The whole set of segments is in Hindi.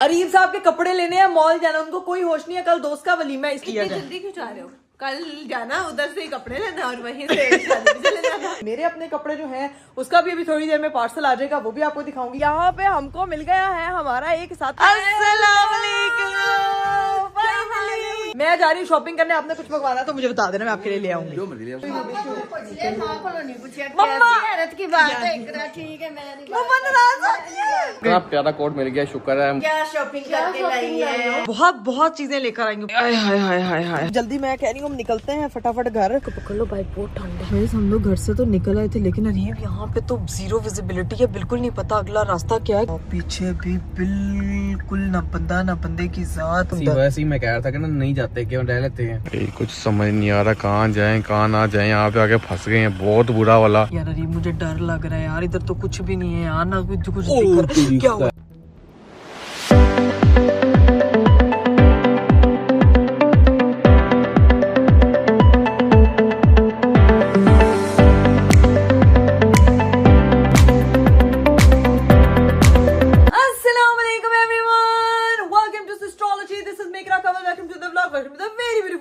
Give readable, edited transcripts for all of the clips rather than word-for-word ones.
अरीब साहब के कपड़े लेने हैं, मॉल जाना, उनको कोई होश नहीं है। कल दोस्त का वलीमा है, इसलिए जल्दी क्यों जा रहे हो? कल जाना उधर से ही कपड़े लेना और वहीं से शादी में चले जाना। मेरे अपने कपड़े जो हैं उसका भी अभी थोड़ी देर में पार्सल आ जाएगा, वो भी आपको दिखाऊंगी। यहाँ पे हमको मिल गया है हमारा एक साथी। अस्सलाम वालेकुम। मैं जा रही हूँ शॉपिंग करने, आपने कुछ मंगवाना तो मुझे बता देना, मैं आपके लिए ले आऊंगी। इतना प्यारा कोट मिल गया, शुक्र है। क्या शॉपिंग करके लाई है? बहुत बहुत चीजें लेकर आएंगे। हाय जल्दी, मैं कह रही हूँ हम निकलते हैं फटाफट घर। पकड़ लो भाई, बहुत ठंड है। हम लोग घर से तो निकल आए थे, लेकिन अरीब यहाँ पे तो जीरो विजिबिलिटी है, बिल्कुल नहीं पता अगला रास्ता क्या है। और पीछे भी बिल्कुल न बंदा न बंदे की जात। वैसे ही मैं कह रहा था कि ना नहीं जाते, क्यों रह लेते हैं। कुछ समझ नहीं आ रहा, कहाँ जाएं कहाँ ना जाएं। यहाँ पे आके फंस गए हैं, बहुत बुरा वाला। यार अरीब मुझे डर लग रहा है यार, इधर तो कुछ भी नहीं है यार, ना कुछ क्या हुआ।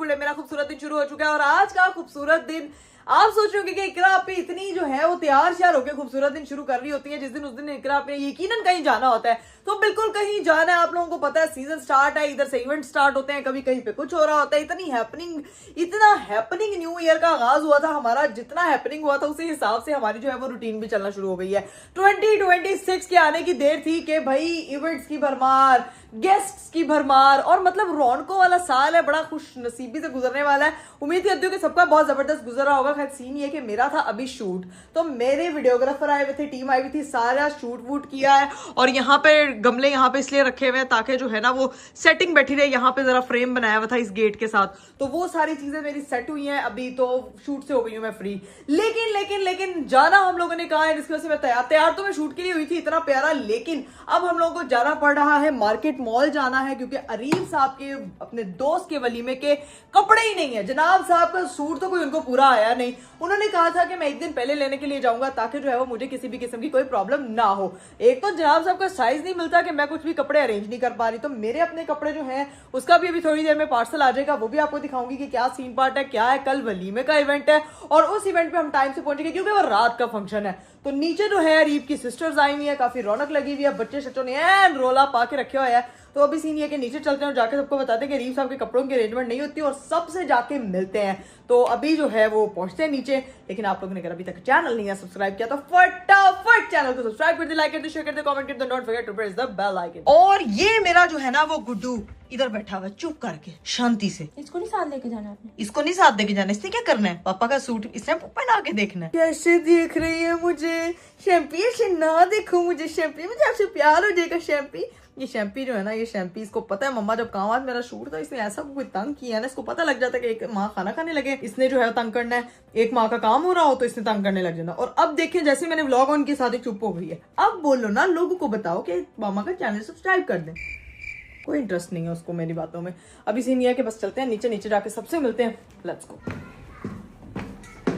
मेरा खूबसूरत दिन शुरू हो चुका है और आज का खूबसूरत दिन आप सोच रहे होंगे कि इकरा आपे इतनी जो है वो तैयार श्यार होकर खूबसूरत दिन शुरू कर रही होती है जिस दिन, उस दिन इकरा आपने यकीनन कहीं जाना होता है। तो बिल्कुल कहीं जाना है, आप लोगों को पता है सीजन स्टार्ट है, इधर से इवेंट स्टार्ट होते हैं, कभी कहीं पे कुछ हो रहा होता है। इतना हैपनिंग न्यू ईयर का आगाज हुआ था हमारा, जितना हैपनिंग हुआ था उसी हिसाब से हमारी जो है वो रूटीन भी चलना शुरू हो गई है। 2026 के आने की देर थी कि भाई इवेंट्स की भरमार, गेस्ट्स की भरमार, और मतलब रौनकों वाला साल है, बड़ा खुश नसीबी से गुजरने वाला है। उम्मीद करती हूँ कि सबका बहुत जबरदस्त गुजरा होगा। खैर सीन ये कि मेरा था अभी शूट, तो मेरे वीडियोग्राफर आए हुए थे, टीम आई हुई थी, सारा शूट वूट किया है। और यहाँ पे गमले यहाँ पे इसलिए रखे हुए हैं ताकि जो है ना वो सेटिंग बैठी रहे। यहाँ पे जरा फ्रेम बनाया हुआ था इस गेट के साथ, तो वो सारी चीजें मेरी सेट हुई हैं। अभी तो शूट से हो गई हूँ मैं फ्री, लेकिन जाना हम लोगों ने कहा है, जिसकी वजह से मैं तैयार तो मैं शूट के लिए हुई थी, इतना प्यारा। लेकिन अब हम लोगों को जाना पड़ रहा है मार्केट, मॉल जाना है, क्योंकि अरीब साहब के अपने दोस्त के वलीमे के कपड़े ही नहीं है। जनाब साहब का सूट तो कोई उनको पूरा आया नहीं। उन्होंने कहा था कि मैं एक दिन पहले लेने के लिए जाऊंगा ताकि जो है वो मुझे किसी भी किस्म की कोई प्रॉब्लम ना हो। एक तो जनाब साहब का साइज नहीं मिलता कि मैं कुछ भी कपड़े अरेंज नहीं कर पा रही, तो मेरे अपने कपड़े जो हैं उसका भी अभी थोड़ी देर में पार्सल आ जाएगा, वो भी आपको दिखाऊंगी कि क्या सीन पार्ट है, क्या है। कल वलीमे का इवेंट है और उस इवेंट पे हम टाइम से पहुंचेंगे क्योंकि वो रात का फंक्शन है। तो नीचे जो है अरीब की सिस्टर्स आई हुई है, काफी रौनक लगी हुई है, बच्चे शच्चों ने एन रोला पा के रखे हुआ है। तो अभी सीन ये कि नीचे चलते हैं और जाके सबको बताते हैं कि अरीब साहब के कपड़ों की अरेंजमेंट नहीं होती और सबसे जाके मिलते हैं। तो अभी जो है वो पहुंचते हैं नीचे। लेकिन आप लोगों ने अगर अभी तक चैनल नहीं है सब्सक्राइब किया तो फटाफट चैनल को सब्सक्राइब कर दे, लाइक कर दे, शेयर कर दे, कमेंट कर दे, don't forget to press the bell icon. और ये मेरा जो है ना वो गुड्डू इधर बैठा हुआ चुप करके शांति से। इसको नहीं साथ लेके जाना आपने? इसको नहीं साथ देके जाना, इसने क्या करना है? पापा का सूट इसने पहना के देखना है। कैसे देख रही है मुझे शैम्पी? ऐसे ना देखो मुझे शैम्पी, मुझे आपसे प्यार हो जाएगा शैम्पी। ये शैम्पी जो है ना, ये शैम्पी इसको पता है मम्मा जब काम आज मेरा शूट था इसने ऐसा कोई तंग किया ना, इसको पता लग जाता है कि एक माँ खाना खाने लगे, इसने जो है तंग करना है। एक माँ का काम हो रहा हो तो इसने तंग करने लग जाना। और अब देखिए जैसे मैंने व्लॉग ऑन के साथ ही चुप हो गई है। अब बोलो ना, लोगों को बताओ कि मामा का चैनल सब्सक्राइब कर दें। कोई इंटरेस्ट नहीं है उसको मेरी बातों में। अभी सीन ये है कि बस चलते हैं नीचे जाके सबसे मिलते हैं। Let's go.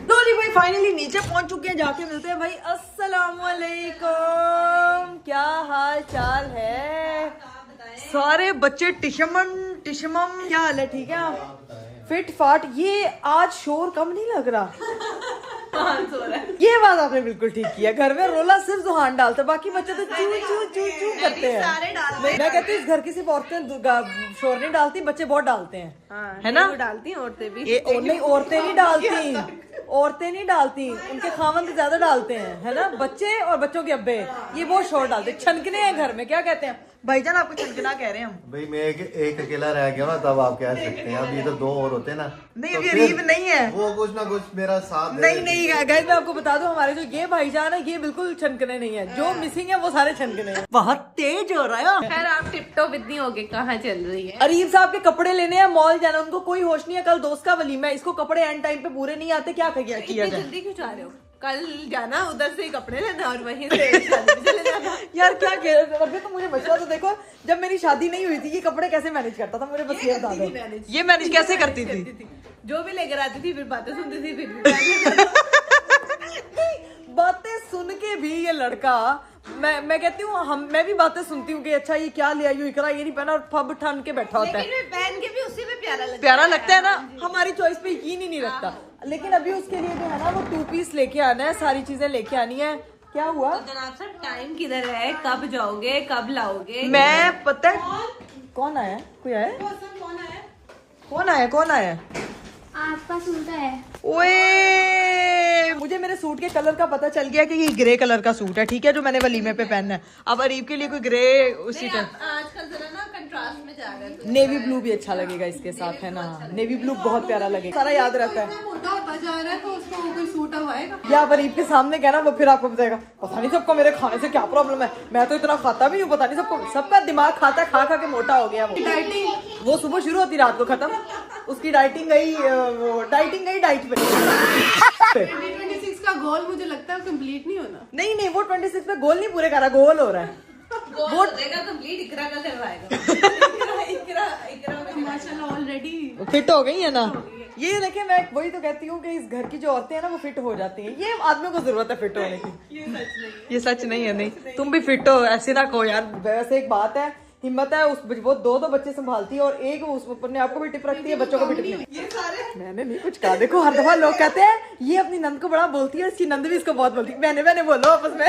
लो जी भाई, फाइनली नीचे पहुंच चुके हैं, जाके मिलते हैं भाई। अस्सलाम वालेकुम, क्या हाल चाल है? सारे बच्चे टिशमम क्या हाल है? ठीक है, फिट फाट। ये आज शोर कम नहीं लग रहा? ये बात आपने बिल्कुल ठीक किया। घर में रोला सिर्फ जुहान डालते, बाकी बच्चे तो चू करते हैं। मैं कहती हूँ इस घर की सिर्फ औरतें शोर नहीं डालती, बच्चे बहुत डालते हैं, है ना? डालती हैं औरतें भी। नहीं, औरतें नहीं डालती, उनके खामन ज्यादा डालते हैं, है ना? बच्चे और बच्चों के अब्बे ये बहुत शोर डालते हैं। छनकने हैं घर में, क्या कहते हैं भाईजान? आपको छनकना कह रहे हैं हम। भाई मैं एक अकेला रह गया ना, तब आप कह सकते हैं। अभी तो दो और होते ना। नहीं, तो अभी अरीब नहीं है, वो कुछ ना कुछ मेरा साथ नहीं गाइस, मैं आपको बता दूं हमारे जो ये भाईजान है ये बिल्कुल छनकने नहीं है, जो मिसिंग है वो सारे छनकने हैं। बहुत तेज हो रहा है। खैर आप टिप-टॉप इतनी हो गई, कहाँ चल रही है? अरीब साहब के कपड़े लेने हैं, मॉल जाना, उनको कोई होश नहीं है। कल दोस्त का वलीमा है, इसको कपड़े एंड टाइम पे पूरे नहीं आते, क्या किया जाए? जल्दी क्यों जा रहे हो? कल जाना उधर से ही कपड़े लेना और वहीं से शादी में चले जाना। यार क्या कह रहे हो? अभी तो मुझे मशवरा तो देखो, जब मेरी शादी नहीं हुई थी ये कपड़े कैसे मैनेज करता था, मुझे बस ये बता दो। ये मैनेज कैसे करती थी? जो भी लेकर आती थी फिर बातें सुनती थी, फिर बातें सुन के भी ये लड़का, मैं कहती हूँ मैं भी बातें सुनती हूँ कि अच्छा ये क्या ले आई हो इकरा, ये नहीं पहना, और फब ठन के बैठा होता है। लेकिन पहन के भी उसी में प्यारा लगता है ना, हमारी चॉइस पे यकीन ही नहीं रखता। लेकिन अभी उसके लिए जो है ना वो 2 पीस लेके आना है, सारी चीजें लेके आनी है। क्या हुआ तो जनाब सर टाइम किधर है, कब जाओगे, कब लाओगे? मैं पता है कौन आया, कोई आया, कौन आया आपका सूट है। ओए मुझे मेरे सूट के कलर का पता चल गया कि ये ग्रे कलर का सूट है, ठीक है, जो मैंने वलीमे पे पहनना है। अब अरीब के लिए कोई ग्रे उसी का, आजकल जरा ना कंट्रास्ट में जा रहा है। नेवी ब्लू भी अच्छा लगेगा इसके साथ, है ना, नेवी ब्लू बहुत प्यारा लगेगा, सारा याद रहता है। मोटा होता जा रहा है तो उसको कोई सूट आएगा। या आप अरीब के सामने कहना, वो फिर आपको बताएगा पता नहीं सबको मेरे खाने से क्या प्रॉब्लम है, मैं तो इतना खाता भी हूँ, पता नहीं सबको, सबका दिमाग खाता खा खा के मोटा हो गया। वो सुबह शुरू होती रात को खत्म, उसकी डाइटिंग गई डाइट पे। 2026 का गोल मुझे लगता है कंप्लीट नहीं होना। नहीं वो 26 पे गोल नहीं पूरे कर रहा, गोल हो रहा है। वो कंप्लीट इकरा का करवाएगा। इकरा माशाल्लाह ऑलरेडी फिट हो गई है ना। ये देखे, मैं वही तो कहती हूँ कि इस घर की जो औरतें हैं ना वो फिट हो जाती हैं, ये आदमियों को जरूरत है फिट होने की। ये सच नहीं है, नहीं तुम भी फिट हो, ऐसे ना कहो यार। वैसे एक बात है, हिम्मत है, उस वो दो बच्चे संभालती है और एक उस अपने आप को भी टिप रखती है, बच्चों को भी टिप नहीं। ये सारे मैंने नहीं कुछ कहा, देखो हर दफा लोग कहते हैं ये अपनी नंद को बड़ा बोलती है, इसकी नंद भी इसको बहुत बोलती है। मैंने बोलो आपस में।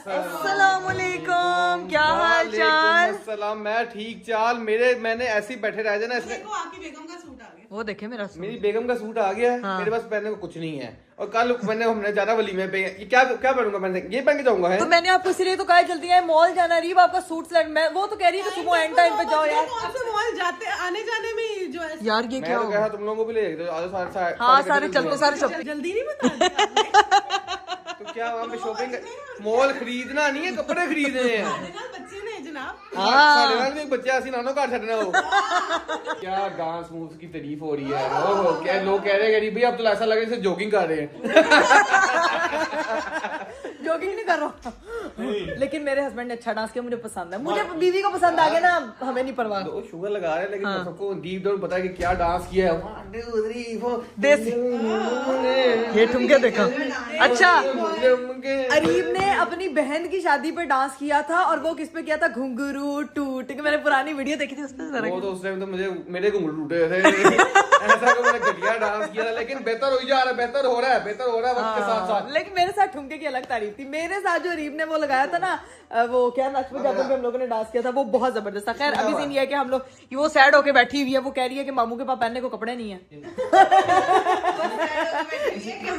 अस्सलाम वालेकुम, क्या हाल चाल? सलाम, मैं ठीक चाल। मैंने ऐसे ही बैठे रह जाना इसमें। आपकी बेगम का सूट आ गया। वो देखे मेरा मेरी बेगम का सूट आ गया है, मेरे पास पहनने को कुछ नहीं है। और कल हमने जाना वलीमे पे, ये क्या पहनूंगा मैं, ये पहन के जाऊंगा है। तो मैंने आपको इसलिए तो कहा जल्दी है, मॉल जाना रीब, आपका सूट सिलेक्ट, मैं वो तो कह रही है कि सुबह एंड टाइम पे जाओ यार। मॉल जाते आने जाने में जो है यार ये क्या मैं तो होगा? कहा तुम लोगों को भी ले सारे हाँ सारे चलते जल्दी नहीं बता। तो क्या वहाँ पे शॉपिंग, मॉल खरीदना नहीं है, कपड़े खरीदने हैं। बच्चे ने जनाब साढ़े नाल भी बच्चे ऐसी नानो घर छड़ना हो। क्या डांस मूव्स की तारीफ हो रही है, ओहो क्या लोग कह रहे हैं भाई अब तो ऐसा लग रहा है जैसे जॉगिंग कर रहे हैं। जॉगिंग नहीं कर रहा लेकिन मेरे हस्बैंड ने अच्छा डांस किया, मुझे पसंद है, मुझे बीवी को पसंद आ गया ना, हमें नहीं परवाह। तो शुगर लगा रहे हैं लेकिन सबको डीप डाउन पता है कि क्या डांस किया है। 1 2 3 4 देसी ये ठुमके देखो। अच्छा अरीब ने अपनी बहन की शादी पे डांस किया था, और वो किस पे किया था, घुंघरू टूट के। मैंने पुरानी वीडियो देखी थी उसमें जरा, वो तो उस टाइम तो मेरे घुंघरू टूटे थे। ऐसा कि मैंने घटिया डांस किया था, लेकिन बेहतर हो जा रहा है, बेहतर हो रहा है वक्त के साथ साथ। लेकिन मेरे साथ ठुमके की अलग तारीफ थी। मेरे साथ जो अरीब ने वो लगाया था ना, वो क्या नच पे जाते हम लोगों ने डांस किया था, वो बहुत जबरदस्त था। खैर अभी सीन ये है कि हम लोग, वो सैड होके बैठी हुई है, वो कह रही है कि मामू के पास पहनने को कपड़े नहीं है।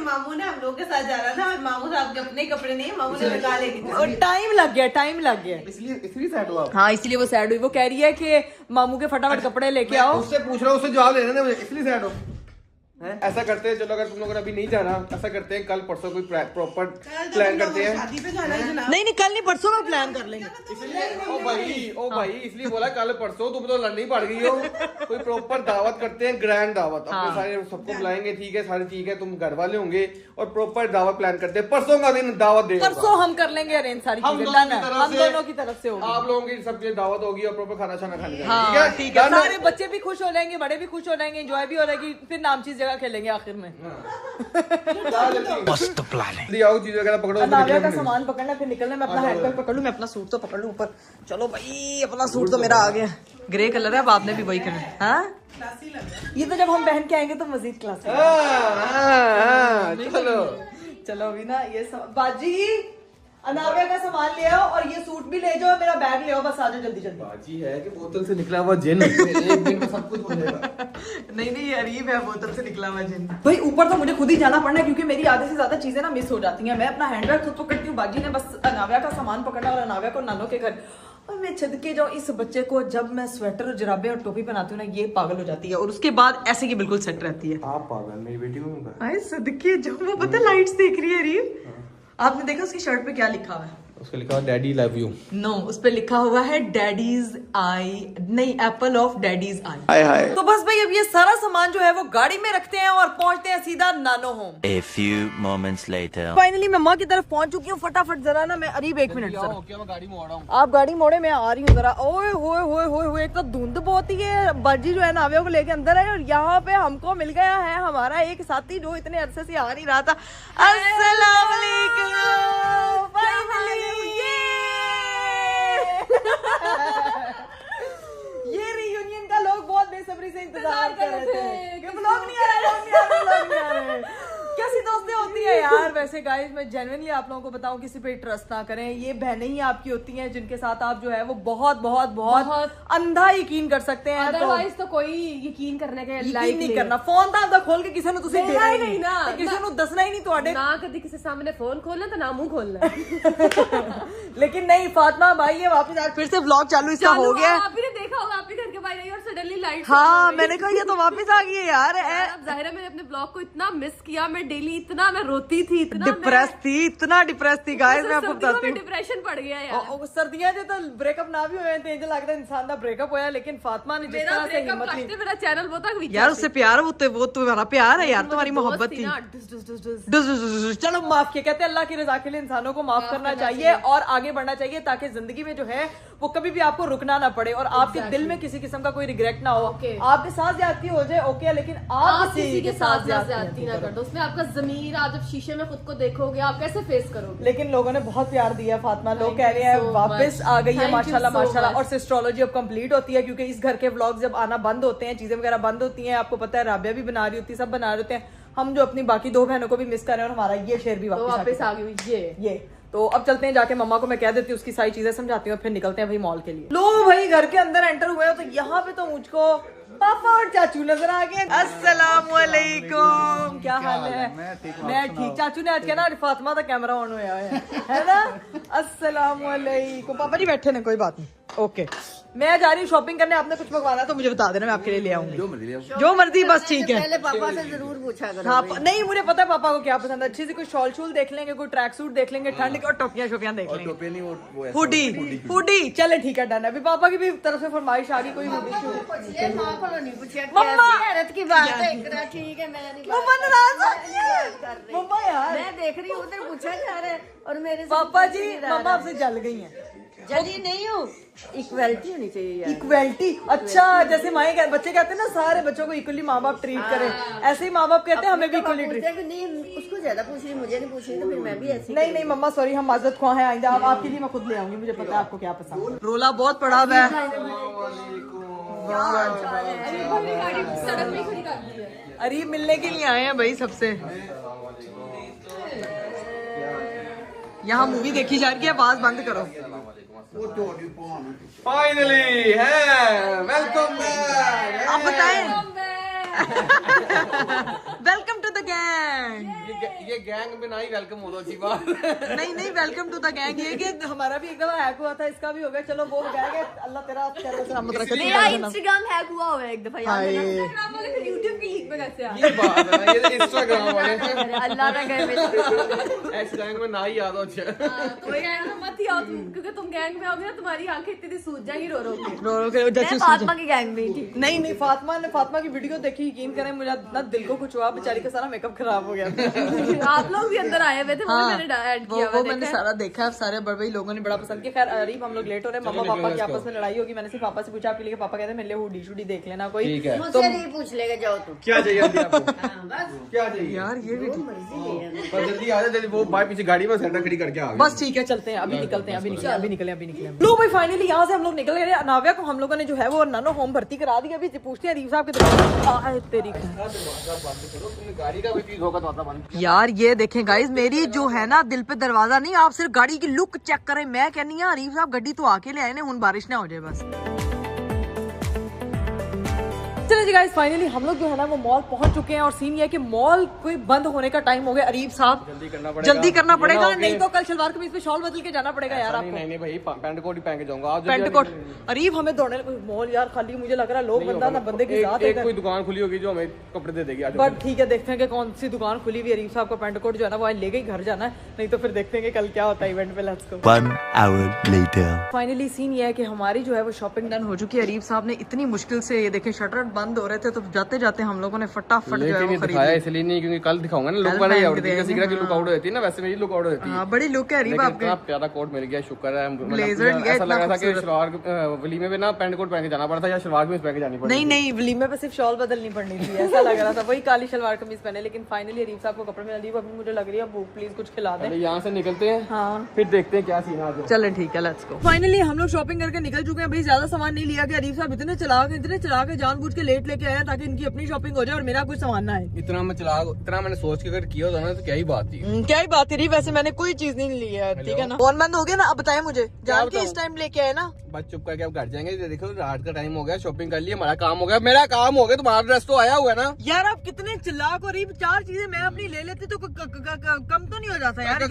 मामू ने हम लोग के साथ जाना था और मामू साहब के अपने कपड़े नहीं, मामू ने लगा लेके। और टाइम लग गया इसलिए सैड हुआ। हाँ इसलिए वो सैड हुई। वो कह रही है कि मामू के फटाफट कपड़े लेके आओ। उससे पूछ रहा हूँ, उससे जवाब लेना मुझे, इसलिए सैड हो। ऐसा करते हैं, चलो अगर तुम लोग अभी नहीं जाना, ऐसा करते हैं कल परसों कोई प्रॉपर प्लान करते हैं। शादी पे जाना है जनाब। नहीं कल नहीं परसों का प्लान कर लेंगे। ओ भाई इसलिए बोला कल परसों, तुम तो लड़नी पड़ गई हो। कोई प्रॉपर दावत करते हैं, ग्रैंड दावत, अपने सारे सबको बुलाएंगे, ठीक है, सारे ठीक है, तुम घर वाले होंगे, और प्रॉपर दावत प्लान करते हैं। परसों का दिन दावत दे, परसों हम कर लेंगे अरेंज, सारी चीजें हम दोनों की तरफ से होगी। आप लोगों की सबकी दावत होगी और प्रॉपर खाना छाना खाने हाँ ठीक है, सारे बच्चे भी खुश हो जाएंगे, बड़े भी खुश हो जाएंगे, एंजॉय भी हो जाएगी, फिर नामचीज जगह खेलेंगे आखिर में। मस्त प्लान है। आओ चीज वगैरह पकड़ो, नाविया का सामान पकड़ना, फिर निकलना। मैं अपना हैंडबैग पकड़ लूं, मैं अपना सूट तो पकड़ लूं ऊपर। चलो भाई अपना सूट तो मेरा आ गया, ग्रे कलर है, अब आपने भी वही करना है। हाँ ये तो जब हम पहन के आएंगे तो मजीद क्लास। चलो अभी ना ये बाजी अनाविया का सामान ले आओ, और ये सूट भी ले जाओ, मेरा बैग ले आओ, बस आ जाओ जल्दी जल्दी। बाजी है कि बोतल से निकला हुआ जिन, एक दिन में सब कुछ हो जाएगा। नहीं ये अरीब है, बोतल से निकला हुआ जिन। भाई ऊपर तो मुझे खुद ही जाना पड़ना है, क्योंकि मेरी आधे से ज्यादा चीजें ना मिस हो जाती हैं। मैं अपना हैंडबैग खुद पकड़ती हूँ, बाजी ने बस अनाविया का सामान पकड़ना और अनाविया को नानो के घर। और मैं छद के जाऊँ, इस बच्चे को जब मैं स्वेटर और जराबे और टोपी पहनाती हूँ ना, ये पागल हो जाती है, और उसके बाद ऐसे की बिल्कुल सेट रहती है। आप पागल, मेरी बेटी को सदके जब वो पता लाइट्स देख रही है अरीब, आपने देखा उसकी शर्ट पे क्या लिखा हुआ है? उसको लिखा हुआ डैडी लव यू। नो, उस पे लिखा हुआ है डैडीज आई, नहीं एप्पल ऑफ डैडीज आई। हाय हाय। तो बस भाई अब ये सारा सामान जो है वो गाड़ी में रखते हैं और पहुंचते हैं सीधा नानो home. A few moments later. Finally मैं माँ की तरफ पहुंच चुकी हूँ। फटाफट जरा ना मैं अरीब 1 मिनट जरा। मैं गाड़ी में रहा हूँ। आप गाड़ी मोड़े, मैं आ रही हूँ जरा। ओए होए होए होए होए, एक तो धुंध बहुत ही है। बर्जी जो है नाविया को लेके अंदर है और यहाँ पे हमको मिल गया है हमारा एक साथी जो इतने अरसे से आ नहीं रहा था। अस्सलाम वालेकुम। ये रियूनियन का लोग बहुत बेसब्री से इंतजार कर रहे थे कि व्लॉग नहीं आ रहे। कैसी दोस्ती होती है यार। वैसे गाइस मैं जेन्युइनली आप लोगों को बताऊं, किसी पे ट्रस्ट ना करें। ये बहनें ही आपकी होती हैं जिनके साथ आप जो है वो बहुत बहुत बहुत अंधा यकीन कर सकते हैं। अदरवाइज तो कोई यकीन करने के यकीन नहीं करना। फोन था आपका खोल के किसी ने तुझे देना ही नहीं ना, किसी ने दसना ही नहीं ਤੁਹਾਡੇ ना कभी किसी सामने फोन खोलना तो ना मुंह खोलना। लेकिन नहीं फातिमा भाई, ये वापस आज फिर से व्लॉग चालू इसका हो गया। आप भी ने देखा होगा, आप भी घर के बाहर आई और सडनली लाइट। हाँ मैंने कहा ये तो वापस आ गई है यार। अब जाहिर है मैंने अपने ब्लॉग को इतना मिस किया। मैं डेली इतना मैं रोती थी, इतना इतना डिप्रेस थी गाइस। मैं आपको बताती हूँ डिप्रेशन पड़ गया यार। सर्दियां जो तो ब्रेकअप ना भी हुए थे, लगता है इंसान का ब्रेकअप होया। लेकिन फातिमा ने जिस तरह से हिम्मत ली, मेरा चैनल वो तक यार उससे प्यार वो तुम्हारा प्यार है यार, तुम्हारी मोहब्बत थी। चलो माफ किया, कहते हैं अल्लाह की रजा के लिए इंसानों को माफ करना चाहिए और आगे बढ़ना चाहिए ताकि जिंदगी में जो है वो कभी भी आपको रुकना ना पड़े और आपके दिल में किसी किस्म का कोई रिग्रेट ना हो। आपके साथ ज्यादती हो जाए ओके, लेकिन आप किसी के साथ ज्यादती ना कर दो। उसमें आपका जमीर, आप जब शीशे में खुद को देखोगे आप कैसे फेस करोगे। लेकिन लोगों ने बहुत प्यार दिया फातिमा। लोग कह रहे हैं वापस आ गई है माशाल्लाह माशाल्लाह। और सिस्ट्रोलॉजी अब कंप्लीट होती है क्योंकि इस घर के व्लॉग जब आना बंद होते हैं, चीजें वगैरह बंद होती हैं, आपको पता है राबिया भी बना रही होती है, सब बना रहे होते हैं। हम जो अपनी बाकी 2 बहनों को भी मिस कर रहे हैं और हमारा ये शेर भी वापस आ गई ये। तो अब चलते हैं, जाके मम्मा को मैं कह देती हूँ, उसकी सारी चीजें समझाती हूँ, फिर निकलते हैं भाई मॉल के लिए। लो भाई घर के अंदर एंटर हुए हो तो यहाँ पे तो मुझको पापा और चाचू नजर आ गए। अस्सलाम वालेकुम, क्या हाल है? मैं ठीक। चाचू ने आज क्या ना फातिमा का कैमरा ऑन हुआ है ना। अस्सलाम वालेकुम। पापा जी बैठे ने, कोई बात नहीं, ओके। मैं जा रही हूँ शॉपिंग करने। आपने कुछ मंगवाना तो मुझे बता देना, मैं आपके लिए ले आऊंगी जो मर्जी बस ठीक है। पहले पापा से जरूर पूछा करो। हाँ नहीं मुझे पता है पापा को क्या पसंद है। अच्छी सी कोई शॉल शूल देख लेंगे, कोई ट्रैक सूट देख लेंगे ठंड की, और टोपियां शोपियां देख लेंगे। हुडी चले ठीक है, डन है। अभी पापा की भी तरफ से फरमाइश आ गई कोई हुडी। माँ को नहीं पूछा मम्मा! कैसी हैरत की बात है। इकरा ठीक है, मैं नहीं मम्मा नाराज हो गई है। मम्मा यार मैं देख रही हूँ उधर पूछा जा रहा है और मेरे से पापा पूछा जी नहीं जा मम्मा रहा। आपसे जल गई हैं। जली नहीं हूँ, इक्वलिटी होनी चाहिए यार। इक्वलिटी, अच्छा जैसे माए बच्चे कहते हैं ना सारे बच्चों को इक्वली माँ बाप ट्रीट करें, ऐसे ही माँ बाप कहते हैं हमें भी इक्वली ट्रीट। नहीं उसको ज्यादा पूछ रही, मुझे नहीं पूछ रही, तो फिर मैं भी ऐसी। नहीं नहीं मम्मा सॉरी, हम माजरत ख्वाह हैं, आइंदा अब आपके लिए मैं खुद ले आऊंगी। मुझे पता है आपको क्या पसंद। रोला बहुत पड़ा हुआ है। अरीब मिलने के लिए आए हैं भाई सबसे। यहाँ मूवी देखी जा रही है, आवाज बंद करो। फाइनली है, वेलकम बैक। आप बताएं। Welcome to the gang. ये गैंग में ना ही वेलकम हो, अच्छी बात। नहीं नहीं वेलकम टू द गैंग। ये कि हमारा भी एक दफा हैक हुआ था, इसका भी हो गया। चलो वो हो गया, अल्लाह तेरा खैर सलामत रखे। मेरा इंस्टाग्राम हैक हुआ हुआ है एक दफा, याद है ना? यूट्यूब की लीक में कैसे आ ये बात है ना, ये इंस्टाग्राम वाले अल्लाह ना करे मेरे। इस गैंग में ना ही याद हो। अच्छा कोई गैंग में मत ही आओ तुम, क्योंकि तुम गैंग में आओगे ना तुम्हारी आंखें इतनी सूज जाएंगी रो रो के। रो रो के मैं जैसे फातिमा की गैंग में थी। नहीं नहीं फातिमा की वीडियो देखी, यकीन करें मुझे ना दिल को कुछ हुआ। बेचारी का सारा मेकअप खराब हो गया। आप लोग भी अंदर आए हुए थे, वो भी मैंने ऐड किया हुआ वो मैंने सारा देखा है। सारे बड़े लोगों ने बड़ा पसंद किया। खैर अरीब हम लोग लेट हो रहे हैं, मम्मा पापा की आपस में लड़ाई होगी। मैंने सिर्फ पापा से पूछा आपके लिए, पापा कहते हैं मेरे लिए हुडी शुडी देख लेना कोई। ठीक है, मुझसे नहीं पूछ लेगा, जाओ तुम। क्या चाहिए अभी आपको? बस क्या चाहिए यार ये भी बस जल्दी आ जाए, वो बाहर पीछे गाड़ी में सेंटर खड़ी करके आ गए। बस ठीक है चलते हैं, अभी निकलते हैं, अभी निकले। लो भाई फाइनली यहाँ से हम लोग निकल गए। नाविया को हम लोगों ने जो है वो नानो होम भर्ती करा दी। अभी पूछते हैं अरीब साहब की दुकान तेरी गाड़ी का भी चीज होगा तो बंद। यार ये देखें गाइस, मेरी जो है ना दिल पे दरवाजा नहीं, आप सिर्फ गाड़ी की लुक चेक करें। मैं कहनी है अरीब साहब गड्डी तो आके ले आए ने, हुन बारिश ना हो जाए बस। चलिए जी गाइस, फाइनली हम लोग जो है ना वो मॉल पहुंच चुके हैं और सीन ये है कि मॉल कोई बंद होने का टाइम हो गया। अरीब साहब जल्दी करना पड़ेगा नहीं तो कल शलवार कमीज पे शॉल बदल के जाना पड़ेगा यार आपको। नहीं भाई, पैंट कोट ही पहन के जाऊंगा। Pant coat. अरीब हमें दौड़ने मॉल यार खाली मुझे लग रहा है लोग बंदा ना बंदे के साथ एक कोई दुकान खुली होगी जो हमें कपड़े दे देगी। बट ठीक है, देखते हैं कि कौन सी दुकान खुली हुई। अरीब साहब का पैंट कोट जो है ना वो आज ले गई, घर जाना है, नहीं तो फिर देखते हैं कि कल क्या होता है इवेंट पे। Let's go. 1 hour later. Finally scene ये है कि हमारी जो है वो शॉपिंग डन हो चुकी है। अरीब साहब ने इतनी मुश्किल से, ये देखें शटर बंद हो रहे थे तो जाते जाते हम लोगों ने फटाफट जो है वो खरीद लिया। इसलिए नहीं क्योंकि कल दिखाऊंगा ना लुक वाला लुक आउट होती है ना, वैसे मेरी लुक आउट होती है। बड़ी लुक है अरीब आपके। इतना प्यारा कोट मिल गया, शुक्र है। ब्लेजर लिया, ऐसा लग रहा था कि शलवार वलीमे में ना पैंट कोट पहन के जाना पड़ता या शलवार कमीज पहन के जानी पड़ती। नहीं वलीमे पे सिर्फ शॉल बदलनी पड़नी थी, ऐसा लग रहा था। वही काली शलवार कमीज पहने, लेकिन फाइनली अरीब साहब को कपड़े में। अरीब अभी मुझे लग रही है भूख, प्लीज कुछ खिला दें। यहाँ से निकलते हैं, हाँ फिर देखते हैं क्या सीन है। चले ठीक है, लेट्स गो। फाइनली हम लोग शॉपिंग करके निकल चुके हैं। भाई ज्यादा सामान नहीं लिया कि अरीब साहब इतने चला के जानबूझ के लेट लेके आए ताकि इनकी अपनी शॉपिंग हो जाए और मेरा कुछ सामान ना आए। इतना मैंने सोच के अगर किया होता ना तो क्या ही बात थी। क्या ही बात थी, वैसे मैंने कोई चीज नहीं ली है, ठीक है ना। फोन बंद हो गया ना, अब बताएं मुझे जान के इस टाइम लेके आए ना। बस चुप करके अब घर जाएंगे। देखो रात का टाइम हो गया, शॉपिंग कर ली, हमारा काम हो गया। मेरा काम हो गया, तुम्हारा ड्रेस तो आया हुआ है ना यार। आप कितने चिल्लाक और 4 चीजें मैं अपनी ले लेती तो कम तो नहीं हो जाता यार।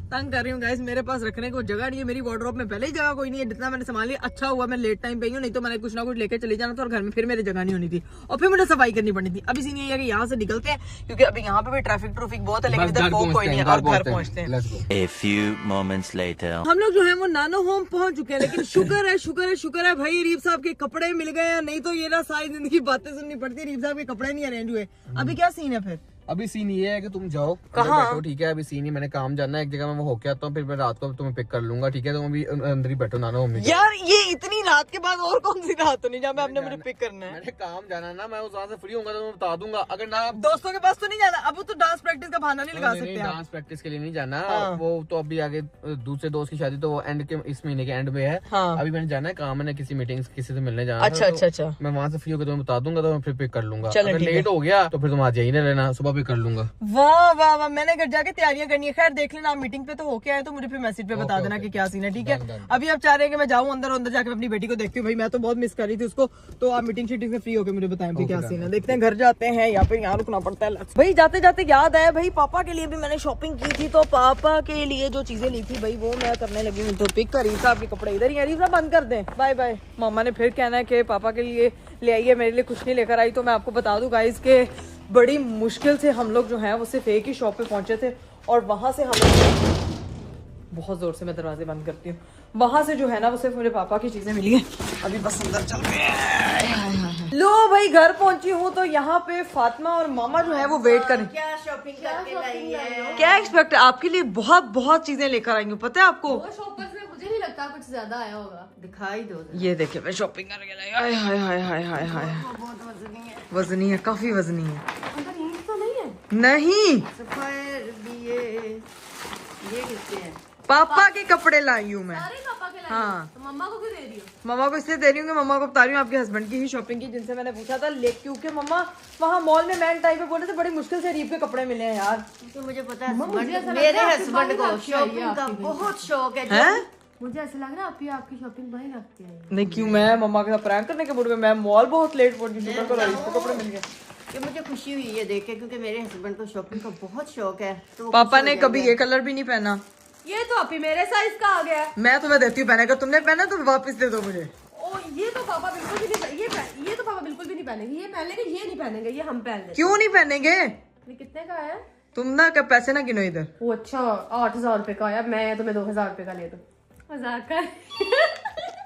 तंग कर रही हूँ गाइस, मेरे पास रखने को जगह नहीं है। मेरी वार्डरोब में पहले ही जगह कोई नहीं है। जितना मैंने सामान लिया अच्छा हुआ मैं लेट टाइम पे हूँ, नहीं तो मैंने कुछ ना कुछ लेके चले जाना था और घर में फिर मेरी जगह नहीं होनी थी और फिर मुझे सफाई करनी पड़नी थी। अभी सीन ये है कि यहाँ से निकलते हैं क्योंकि अभी यहाँ पे भी ट्रैफिक बहुत है, लेकिन इधर कोई नहीं है और घर पहुँचते हैं। A few moments later. हम लोग जो है वो नानो होम पहुंच चुके हैं, लेकिन शुक्र है भाई रीब साहब के कपड़े मिल गए हैं, नहीं तो ये ना सारी जिंदगी बातें सुननी पड़ती है। रीब साहब के कपड़े नहीं अरेंज हुए। अभी क्या सीन है फिर? अभी सीन ये है कि तुम जाओ कहाँ? बैठो, ठीक है। अभी सीन ही मैंने काम जाना है एक जगह, मैं वो होके आता हूँ, फिर मैं रात को तुम्हें पिक कर लूंगा, ठीक है। तुम अभी अंदर ही बैठो नानो होम। यार ये इतनी रात के बाद और कौन सी रात तो नहीं जहाँ आपने मुझे पिक करना है। मैंने काम जाना ना, मैं उस वहाँ से फ्री होऊंगा तो मैं बता दूंगा। अगर ना दोस्तों के पास तो नहीं जाना, अब तो डांस प्रैक्टिस का बहाना नहीं लगा सकते आप। डांस प्रैक्टिस के लिए नहीं जाना, हाँ। वो तो अभी आगे दूसरे दोस्त की शादी तो वो एंड के इस महीने के एंड में है। हाँ। अभी मैंने जाना है काम, मैंने किसी मीटिंग किसी से मिलने जाना अच्छा था, अच्छा तो अच्छा। मैं वहाँ से फ्री होकर तुम्हें बता दूंगा तो मैं फिर पिक कर लूंगा। चलो अगर ठीक है। लेट हो गया तो फिर तुम आज यही ना लेना, सुबह पिक कर लूंगा। वाह वाह वाह, मैंने घर जाके तैयारियां करनी है। खैर देख लेना, आप मीटिंग पे तो होके आए तो मुझे फिर मैसेज पे बता देना कि क्या सीन है, ठीक है। अभी आप चाह रहे हैं कि मैं जाऊं अंदर जाके अपनी बेटी को देखती हूँ। भाई मैं तो बहुत मिस कर रही थी उसको, तो आप मीटिंग शीटिंग से फ्री होकर मुझे बताएं फिर क्या सीन है। देखते हैं, घर जाते हैं या फिर यहाँ रुकना पड़ता है। भाई जाते जाते याद आया, भाई पापा के लिए भी मैंने शॉपिंग की थी, तो पापा के लिए जो चीजें ली थी भाई वो मैं करने लगी हूँ। तो पिक कर रीसा, आपके कपड़े इधर ही है, रीसा बंद कर दें। Bye bye. मामा ने फिर कहना है कि पापा के लिए ले आइए, मेरे लिए कुछ नहीं लेकर आई। तो मैं आपको बता दूं गाइस के बड़ी मुश्किल से हम लोग जो है वो सिर्फ एक ही शॉप पे पहुंचे थे और वहां से हम बहुत जोर से मैं दरवाजे बंद करती हूँ। वहां से जो है ना वो सिर्फ मेरे पापा की चीजें मिली हैं। अभी बस अंदर चल रहे हैं। लो भाई घर पहुंची हूँ तो यहाँ पे फातिमा और मामा जो है वो वेट करें। क्या शॉपिंग करके लाई है? क्या एक्सपेक्ट है आपके लिए? बहुत चीजें लेकर आई हूँ, पता है आपको। शॉपर्स में मुझे नहीं लगता कुछ ज्यादा आया होगा। दिखाई दो। ये देखिए मैं शॉपिंग करके लाई। हाय हाय हाय हाय हाय हाय, बहुत वजनी है। वजनी है, काफी वजनी है। अंदर ईंट तो नहीं है? नहीं, सफायर भी ये किसके हैं? पापा के कपड़े लाई हूँ मैं। अरे पापा के लाए? हाँ। तो मम्मा को क्यों दे रही हो? मम्मा को इसलिए दे रही हूँ कि मम्मा को बता रही हूँ आपके हस्बैंड की ही शॉपिंग की, जिनसे मैंने पूछा था। क्योंकि मम्मा वहाँ मॉल में मैन टाइम पे बोले थे बड़ी मुश्किल से रीब के कपड़े मिले हैं यार। तो मुझे पता है मुझे ऐसा लगता मेरे है आपकी हस्बैंड को बात ही शॉपिंग आपकी का भी। बहुत शौक है। हैं? मुझे ऐसा लग रहा है आपकी शॉपिंग वही रखती है। नहीं क्यों, मैं मम्मा के साथ प्रैंक करने के मूड में। मैं मॉल बहुत लेट पहुंची, शुक्र करो रीब के कपड़े मिल गए। कि मुझे खुशी हुई है देख के, क्योंकि मेरे हस्बैंड को शॉपिंग का बहुत शौक है। तो वो पापा खुश ने हो कभी जाएंगे। ये कलर भी नहीं पहना। ये तो अभी मेरे साइज का आ गया है। मैं तुम्हें देती हूँ पहने का, तुमने पहना तो वापस दे दो मुझे। ओ ये तो पापा बिल्कुल भी नहीं ये तो पापा बिल्कुल भी नहीं पहनेंगे। ये पहन लेंगे, ये नहीं पहनेंगे, ये हम पहन लेंगे। क्यों नहीं पहनेंगे? ये कितने का है? तुम ना क्या पैसे ना गिनो इधर। वो अच्छा 8,000 रुपए का आया। मैं तुम्हें 2,000 रुपए का ले दूं। मजाक कर।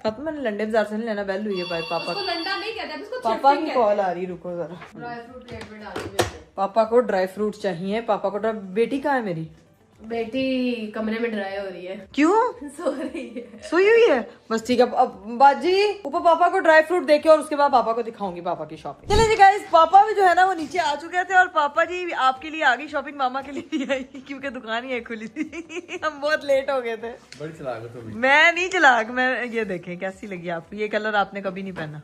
अब मैंने लंडे बाजार से नहीं लेना, बैल हुई है भाई पापा। उसको लंडा नहीं कहते, अब उसको पापा की कॉल आ रही, रुको जरा। ड्राई फ्रूट प्लेट में डाल दीजिए। पापा को ड्राई फ्रूट चाहिए। पापा को बेटी कहाँ है मेरी? बेटी कमरे में ड्राई हो रही है। क्यों? सो रही है। सोई हुई है? बस ठीक है। अब बाजी ऊपर पापा को ड्राई फ्रूट देके और उसके बाद पापा को दिखाऊंगी पापा की शॉपिंग। चलिए जी गाइस, पापा भी जो है ना वो नीचे आ चुके थे और पापा जी आपके लिए आ गई शॉपिंग, मामा के लिए नहीं आई क्योंकि दुकान ही है खुली थी। हम बहुत लेट हो गए थे। बड़ी चलाक हो तुम। मैं नहीं चलाक, मैं ये देखें कैसी लगी आपको। ये कलर आपने कभी नहीं पहना।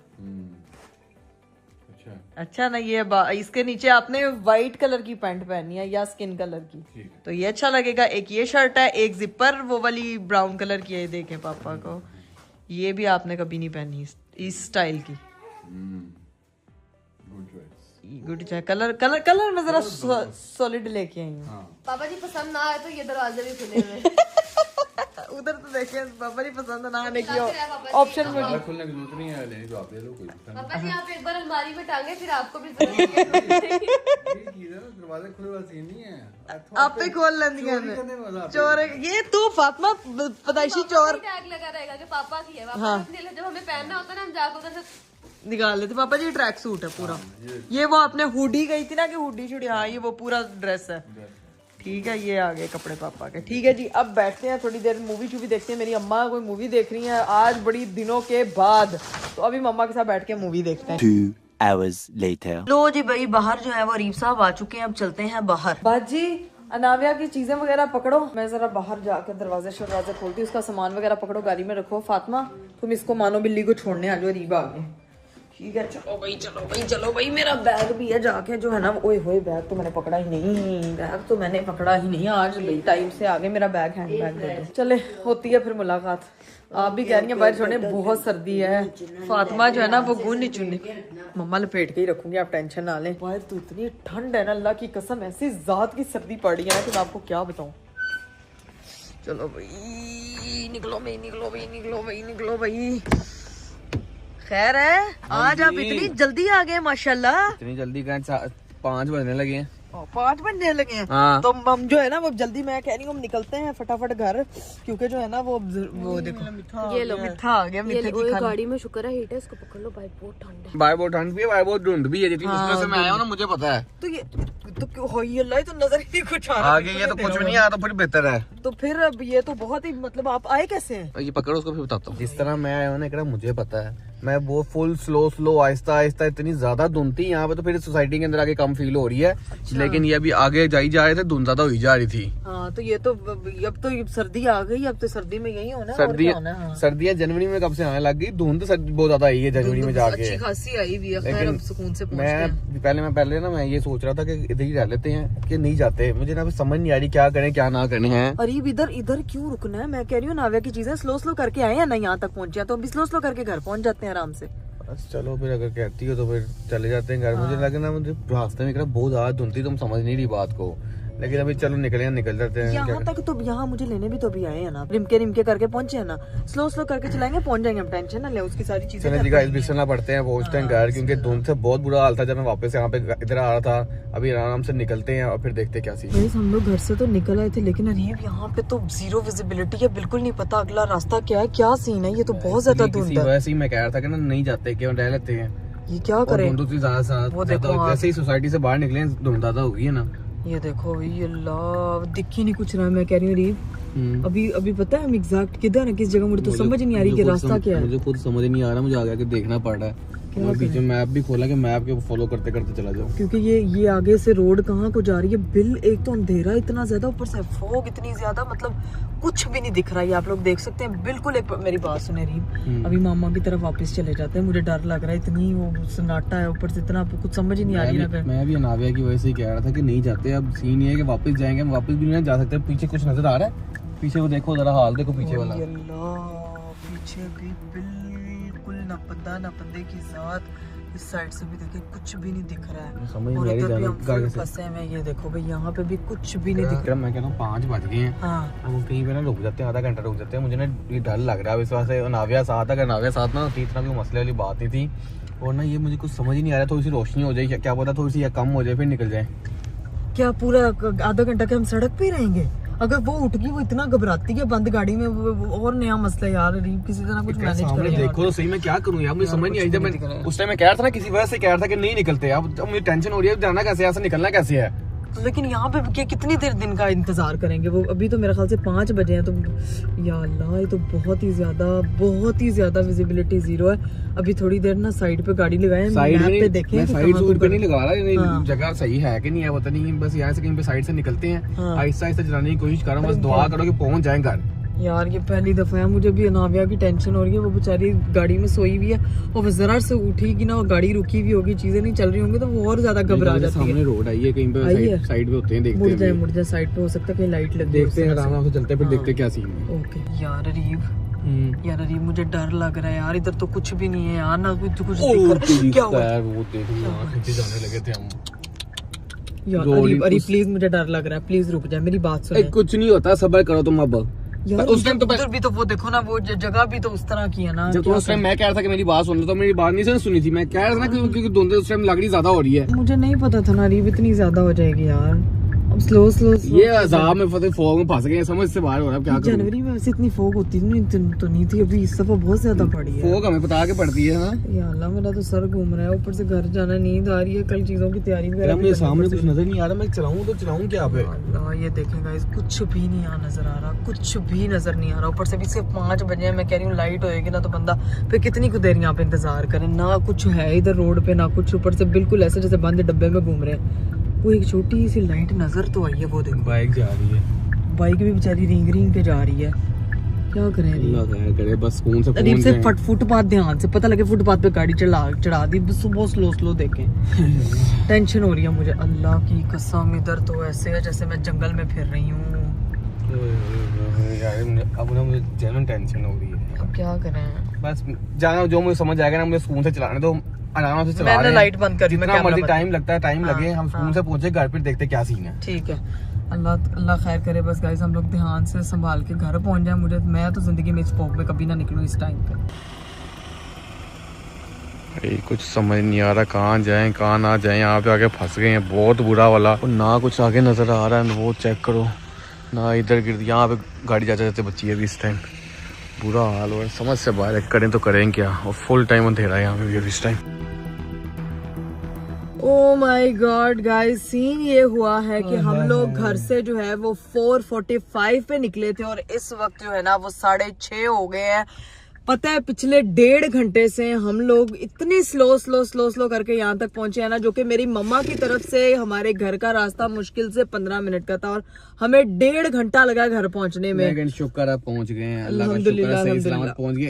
अच्छा ना, ये इसके नीचे आपने व्हाइट कलर की पैंट पहनी है या स्किन कलर की, तो ये अच्छा लगेगा। एक ये शर्ट है, एक जिपर वो वाली ब्राउन कलर की है, देखें पापा को। ये भी आपने कभी नहीं पहनी इस स्टाइल की। Good choice. Colour colour colour में जरा सॉलिड लेके आई हूँ। पापा जी पसंद ना आए तो ये दरवाजे भी खुले हुए उधर तो देखे पापा जी पसंद ना आने की ऑप्शन मुझे। खुलने की जरूरत नहीं है, लेने को आप ले लो कोई। पापा जी आप एक बार अलमारी में टांगे फिर आपको भी जरूरत पड़ेगी। दरवाजे खुले वाला सीन नहीं है। आप पे खोल लेंगे चोर है। ये तू फातिमा पैदाइशी चोर टैग लगा रहेगा कि पापा की है। पापा अपने लिए जब हमें पहनना होता है ना हम जाकर उधर से निकाल लेते। पापा जी ट्रैक सूट है पूरा। ये वो आपने हुडी गई थी ना कि हुडी शुडी, हाँ ये वो पूरा ड्रेस है। ठीक है ये आ गए कपड़े पापा के। ठीक है जी अब बैठते हैं थोड़ी देर मूवी शूवी देखते हैं। मेरी अम्मा कोई मूवी देख रही है आज बड़ी दिनों के बाद, तो अभी मम्मा के साथ बैठ के मूवी देखते हैं। 2 hours later. लो जी भाई बाहर जो है वो रीफ साहब आ चुके हैं, अब चलते हैं बाहर। बाजी अनाविया की चीजें वगैरह पकड़ो, मैं जरा बाहर जाकर दरवाजे शरवाजे खोलती हूँ। उसका सामान वगैरह पकड़ो गाड़ी में रखो। फातिमा तुम इसको मानो बिल्ली को छोड़ने आ जाओ, रीब आ गए। ठीक है चलो भाई चलो भाई चलो भाई। मेरा बैग भी है जाके जो है ना, ओए होए बैग तो मैंने पकड़ा ही नहीं, बैग तो मैंने पकड़ा ही नहीं आज। भाई टाइम से आगे मेरा बैग हैंड बैग दे दो। चले होती है फिर मुलाकात। आप भी कह रही हैं बाहर छोड़ने, बहुत सर्दी है। फातिमा जो है ना वो गुन नहीं चुनी, मम्मा लपेट के ही रखूंगी आप टेंशन ना लें। बाहर तो इतनी ठंड है ना, अल्लाह की कसम ऐसी जात की सर्दी पड़ रही है ना कि मैं आपको क्या बताऊं। चलो भाई निकलो भाई निकलो भाई निकलो भाई निकलो भाई। खैर है आज आप इतनी जल्दी आ गए माशाल्लाह। इतनी जल्दी कहाँ 5 बजने लगे हैं। 5 बजने लगे हैं। हाँ। तो हम जो है ना वो जल्दी, मैं कह रही हूँ हम निकलते हैं फटाफट घर, क्योंकि जो है ना वो देखो ये लो मिठा आ गया। मीठे की खाना गाड़ी में शुक्र है हीट है, इसको पकड़ लो भाई बहुत ठंड है। बाहर बहुत ठंड भी है, बाहर बहुत धुंध भी है। जितनी मुश्किल से मैं आया हूँ ना मुझे पता है। तो ये तो क्यों हो ही अल्लाह, तो नजर ही नहीं कुछ आ रहा। आगे ये तो कुछ भी नहीं आया तो फिर बेहतर है। तो फिर अब ये तो बहुत ही मतलब आप आए कैसे हैं? ये पकड़ो उसको फिर बताता हूँ। जिस तरह मैं आया हूँ ना मुझे पता है, मैं वो फुल स्लो आहिस्ता आहिस्ता, इतनी ज्यादा धुंध थी यहाँ पे तो फिर सोसाइटी के अंदर आगे कम फील हो रही है। लेकिन ये अभी आगे जाई जा रहे थे धुंध ज्यादा हुई जा रही थी। हाँ तो ये तो अब तो सर्दी आ गई, अब तो सर्दी में यही होना है। सर्दियाँ जनवरी में कब से आने लग गई, धुंध बहुत ज्यादा आई है जनवरी में जाके। अच्छी खासी आई भी है। खैर अब सुकून से मैं पहले ना मैं ये सोच रहा था कि इधर ही रह लेते हैं कि नहीं जाते। मुझे ना समझ नहीं आ रही क्या करें क्या ना करने हैं। अरे इधर क्यों रुकना है? मैं कह रही हूँ नाविया की चीजें स्लो करके आए हैं ना, यहाँ तक पहुंचे तो अभी स्लो करके घर पहुंच जाते हैं आराम से। बस चलो फिर अगर कहती हो तो फिर चले जाते हैं घर। मुझे लगा ना मुझे रास्ते में बहुत ज्यादा धुंध थी, तुम समझ नहीं रही बात को। लेकिन अभी चलो निकल जाते हैं। यहाँ तक तो यहाँ मुझे लेने भी तो अभी आए हैं ना, रिमके करके पहुंचे हैं ना। स्लो करके चलाएंगे पहुंच जाएंगे हम, टेंशन ना ले उसकी सारी चीजें। चलो जी गाइस बिछना पड़ते हैं, पहुंचते हैं घर, क्योंकि धुंध से बहुत बुरा हाल था जब मैं वापस यहाँ पे इधर आ रहा था। अभी आराम से निकलते हैं और फिर देखते क्या सीन। हम लोग घर से तो निकल आए थे, लेकिन अरीब यहाँ पे तो जीरो विजिबिलिटी है, बिल्कुल नहीं पता अगला रास्ता क्या है, क्या सीन है। ये तो बहुत ज्यादा धुंध है। वैसे ही मैं कह रहा था कि ना नहीं जाते, क्यों रह लेते हैं। ये क्या करें, जैसे ही सोसाइटी से बाहर निकले धुंध ज्यादा हो गई है ना। ये देखो भाई अल्लाह दिख ही नहीं कुछ रहा। मैं कह रही हूँ रीब अभी पता है हम एग्जैक्ट किधर है, किस जगह, मुझे तो समझ नहीं आ रही कि रास्ता क्या है। मुझे खुद समझ नहीं आ रहा, मुझे आगे आके देखना पड़ रहा है। बीच में मैप भी खोला कि मैप के फॉलो करते चला जाओ, क्योंकि ये आगे से रोड कहाँ को जा रही है। बिल एक तो अंधेरा इतना ज्यादा, ऊपर से फॉग इतनी ज्यादा, मतलब कुछ भी नहीं दिख रहा है। आप लोग देख सकते हैं बिल्कुल। एक मेरी बात सुने रीब, अभी मामा की तरफ वापस चले जाते हैं, मुझे डर लग रहा है। इतनी वो सन्नाटा है ऊपर से, इतना कुछ समझ ही नहीं आ रही ना। मैं भी अनाविया की वजह से ही कह रहा था कि नहीं जाते। अब सीन ये है कि वापस जाएंगे, हम वापस भी नहीं जा सकते। पीछे कुछ नजर आ रहा है, पीछे को देखो जरा, हाल देखो पीछे वाला। पीछे भी बिल्कुल ना पत्ते की जात। इस साइड से भी देखिए कुछ भी नहीं दिख रहा है। और इधर भी हम फंसे हैं। ये देखो भाई यहाँ पे भी कुछ भी नहीं दिख रहा। मैं कह रहा हूँ 5 बज गए हैं। हाँ। हम कहीं पे ना रुक जाते हैं, आधा घंटा रुक जाते हैं। मुझे ना ये डर लग रहा है इस वजह से। अनाविया साथ, अगर अनाविया साथ ना तो इतना भी मसले वाली बात नहीं थी। और ना ये मुझे कुछ समझ ही नहीं आ रहा, थोड़ी सी रोशनी हो जाए क्या पता, थोड़ी सी या कम हो जाए फिर निकल जाए। क्या पूरा आधा घंटा के हम सड़क पे रहेंगे? अगर वो उठ गई, वो इतना घबराती है बंद गाड़ी में, वो और नया मसला यार। रीब किसी तरह कुछ मैनेज करें। देखो तो सही मैं क्या करूं यार, मुझे समझ नहीं आई। जब मैं उस टाइम में कह रहा था ना, किसी वजह से कह रहा था कि नहीं निकलते। अब मुझे टेंशन हो रही है, जाना कैसे है, ऐसा निकलना कैसे है। लेकिन यहाँ पे कितनी देर दिन का इंतजार करेंगे? वो अभी तो मेरे ख्याल से 5 बजे हैं। तो या अल्लाह ये तो बहुत ही ज्यादा विजिबिलिटी जीरो है। अभी थोड़ी देर ना साइड पे गाड़ी लगाए, साइड पे देखें, साइड सूट पे नहीं लगा रहा। जगह सही है कि नहीं है पता नहीं, बस यहाँ से कहीं पे साइड से निकलते हैं। आहिस्ता आहिस्ता चलाने की कोशिश करो, बस दुआ करो कि पहुंच जाए घर। यार ये पहली दफा है, मुझे भी अनाविया की टेंशन हो रही है। वो बेचारी गाड़ी में सोई हुई है, और जरा से उठेगी ना, गाड़ी रुकी हुई होगी, चीजें नहीं चल रही होंगी, तो वो और ज्यादा घबरा जाती है। सामने रोड आई है, कहीं पे साइड पे होते हैं, देखते हैं। मुड़ जाए साइड पे, हो सकता है कहीं लाइट लग। देखते हैं आराम से चलते हैं, फिर देखते हैं क्या सीन है। ओके यार अरीब यार अरे मुझे डर लग रहा है यार, इधर तो कुछ भी नहीं है यार, ना कुछ क्या हुआ वो देख खींचे जाने लगे थे हम यार। अरे प्लीज मुझे डर लग रहा है, प्लीज रुक जाए, मेरी बात सुनो। कुछ नहीं होता, सब्र करो तुम अब। यार उस टाइम तो उधर भी तो वो देखो ना, वो जगह भी तो उस तरह की है ना। जब उस टाइम मैं कह रहा था कि मेरी बात सुन लो, तो मेरी बात नहीं सुनी थी। मैं कह रहा था ना क्योंकि धुंध उस टाइम लकड़ी ज्यादा हो रही है। मुझे नहीं पता था ना रीब इतनी ज्यादा हो जाएगी यार। अब स्लो ये अजाब में फॉग में फंस गए, समझ से बाहर हो रहा है। क्या करूं? जनवरी में वैसे इतनी फॉग होती तो नहीं थी, अभी इस दफा बहुत ज्यादा पड़ी है। फॉग हमें पता के पड़ती है ना। या अल्लाह मेरा तो सर घूम रहा है, ऊपर से घर जाना, नींद आ रही है, कल चीजों की तैयारी वगैरह। मेरे सामने कुछ नजर नहीं आ रहा, मैं चलाऊं तो चलाऊं क्या पे? अल्लाह ये देखें गाइस, कुछ भी नहीं यहाँ नजर आ रहा, कुछ भी नजर नहीं आ रहा। ऊपर से भी सिर्फ 5 बजे हैं, मैं कह रही हूँ लाइट होएगी ना तो बंदा फिर कितनी कुछ देर यहाँ पे इंतजार करे। ना कुछ है इधर रोड पे, ना कुछ, ऊपर से बिल्कुल ऐसे जैसे बंद डब्बे में घूम रहे हैं। वो एक छोटी सी लाइट नजर तो आई है, वो देखो बाइक जा रही है, बाइक भी बेचारी रिंग रिंग के जा रही है। क्या करें अल्लाह खैर करे, बस फोन से अरीब से फुटपाथ ध्यान से, पता लगे फुटपाथ पे गाड़ी चढ़ा दी, बस बहुत स्लो देखें। टेंशन हो रही है मुझे, अल्लाह की कसम। इधर तो ऐसे है जैसे मैं जंगल में फिर रही हूँ यार। अब ना मुझे जेन्युइन टेंशन हो रही है। अब क्या करें? बस जाना, जो मुझे समझ आएगा ना, मुझे सुकून से चलाने दो, आराम से चला रहे हैं। लाइट बंद कर दी, जितना मर्जी टाइम लगता है, टाइम लगे, हम सुकून हाँ। से पहुंचे घर, फिर देखते क्या सीन है। ठीक है, अल्लाह खैर करे। बस गाइस हम लोग ध्यान से संभाल के घर पहुंच जाए। मैं तो जिंदगी में इस फॉग में कभी ना निकलूं इस टाइम पे। कुछ समझ नहीं आ रहा, कहाँ जाएं कहाँ ना जाएं। यहाँ पे आके फंस गए हैं, बहुत बुरा वाला। और ना कुछ आगे नजर आ रहा है, वो चेक करो ना, इधर गिर। यहाँ पे गाड़ी जाते जाते बची है अभी इस टाइम। बुरा हाल हो, समझ से बाहर है, करें तो करें क्या। और फुल टाइम अंधेरा है यहाँ पे भी इस time. Oh my God guys, scene ये हुआ है कि हम लोग घर से जो है वो 4:45 पे निकले थे और इस वक्त जो है ना वो 6:30 हो गए हैं। पता है पिछले 1.5 घंटे से हम लोग इतनी स्लो करके यहाँ तक पहुंचे हैं ना, जो कि मेरी मम्मा की तरफ से हमारे घर का रास्ता मुश्किल से 15 मिनट का था और हमें 1.5 घंटा लगा घर पहुंचने में। लेकिन शुक्र है पहुंच गए हैं, अल्लाह का शुक्र है, सही सलामत पहुंच गए।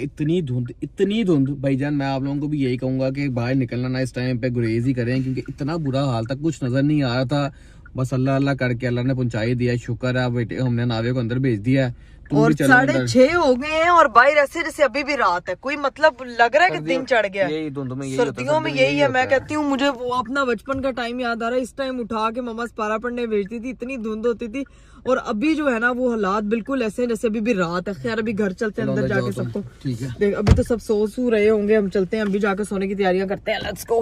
इतनी धुंध भाईजान, मैं आप लोगों को भी यही कहूंगा कि बाहर निकलना ना इस टाइम पे गुरेज ही करें, क्योंकि इतना बुरा हाल था, कुछ नजर नहीं आ रहा था। बस अल्लाह करके अल्लाह ने पहुंचा ही दिया, शुक्र है। बेटे हमने नावे को अंदर भेज दिया है और 6:30 हो गए हैं और बाहर ऐसे जैसे अभी भी रात है, कोई मतलब लग रहा है कि दिन चढ़ गया। सर्दियों में यही है। मैं कहती हूँ मुझे वो अपना बचपन का टाइम याद आ रहा है। इस टाइम उठा के मम्मा पारा पढ़ने भेजती थी, इतनी धुंध होती थी। और अभी जो है ना वो हालात बिल्कुल ऐसे हैं जैसे अभी भी रात है। खैर अभी घर चलते हैं, अंदर जाके सबको, ठीक है, अभी तो सब सो रहे होंगे, हम चलते हैं, अभी जाकर सोने की तैयारियां करते हैं। Let's go.